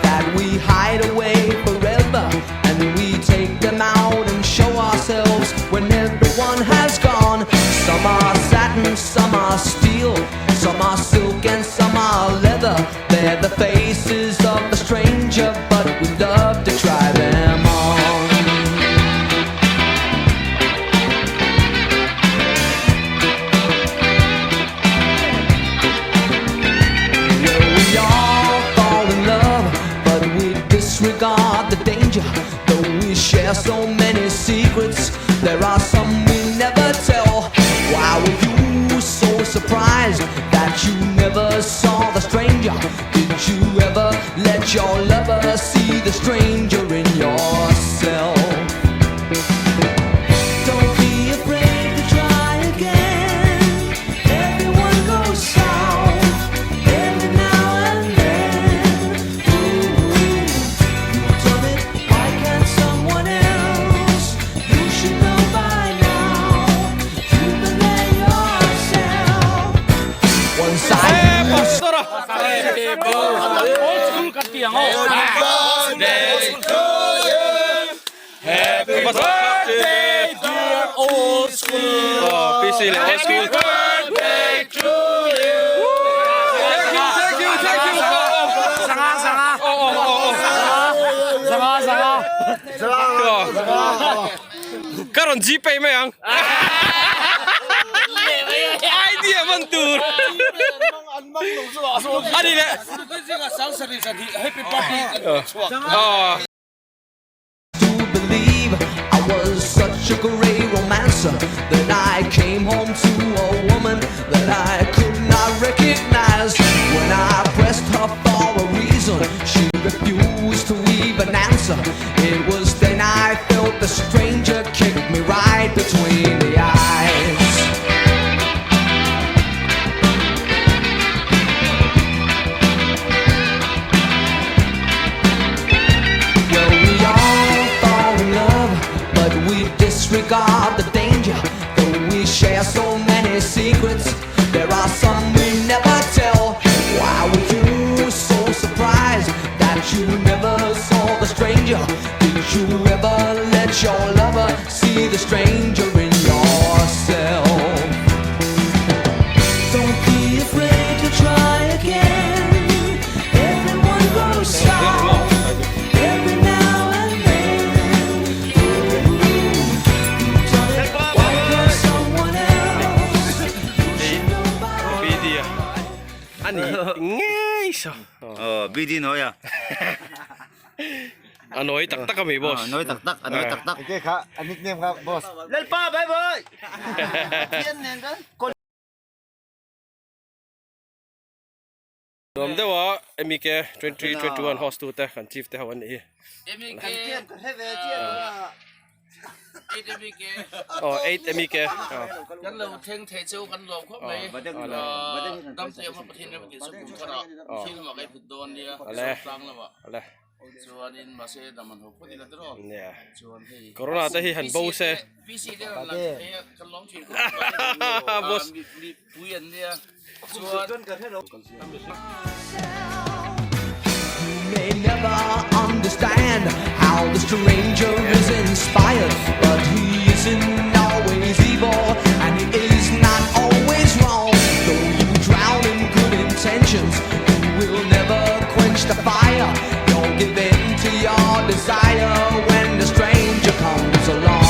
That we hide away forever, and we take them out and show ourselves when everyone has gone. Some are satin, some are steel, some are silk and some are leather. They're the faces of the stranger, but we love to try them on. Disregard the danger, though we share so many secrets. There are some we never tell. Why were you so surprised that you never saw the stranger? Did you ever let your lover see the stranger in yourself? Don't be afraid to try again. Everyone goes south every now and then. You've done it, why can't someone else? You should know by now. You've been there yourself. Once I Happy birthday, dear old school. Oh, PC old school. Birthday to you. Thank you. Karon GP mo yang? Idea man tur. Adi le. Happy birthday. Believe I was such a great romancer that I came home to a woman that I could not recognize. When I pressed her for a reason, she refused to even answer. It was then I felt the stranger kick me right between the eyes. Disregard the danger, though we share so many secrets. There are some we never tell. Why were you so surprised that you never saw the stranger? Did you ever let your lover see the stranger in yourself? Don't be afraid to try again. Everyone goes south every now and then. Ani ngay sao? BD nói à? Nói tak kami boss. Nói tak tak. Okay kak, nickname kak boss. Lalpa, bye bye. Yan kan? Dom dewa MK 2021 host tu teh kan chief teh wan ni. Oh 8 MK. Kan lo theng thei cheu kan lo khop mai dam te ma pathin ne ki su ku khara sin ma kai phut don dia sang la ba Ale. chuan in ma se daman ho phut ila dro Yeah. chuan hei Corona te hi han bo se. PC dia la kan long chin Boss. puyan dia chuan May never understand how the stranger is inspired, but he isn't always evil and he is not always wrong. Though you drown in good intentions, you will never quench the fire. You'll give in to your desire when the stranger comes along.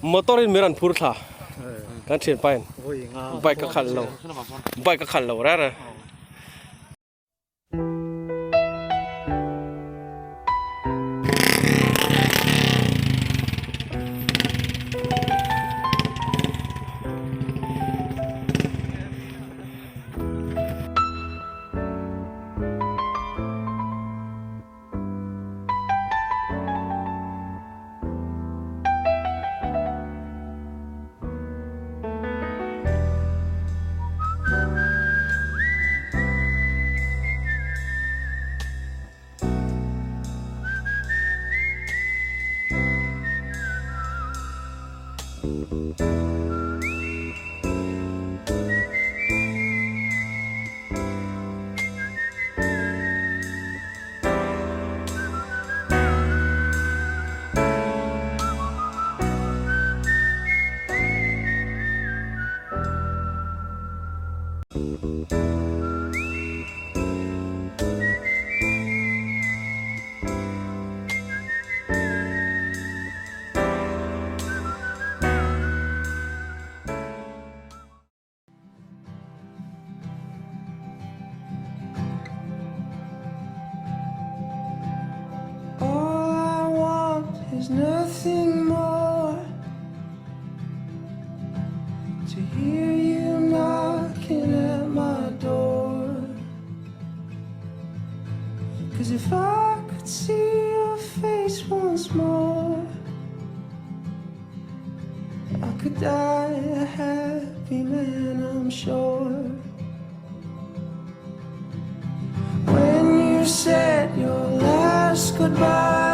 Motorin meran phur tha kan chen pain bike ka khal lo ra ra All I want is nothing more, to hear you knocking at my door. 'Cause if I could see your face once more, I could die a happy man, I'm sure. When you said your last goodbye,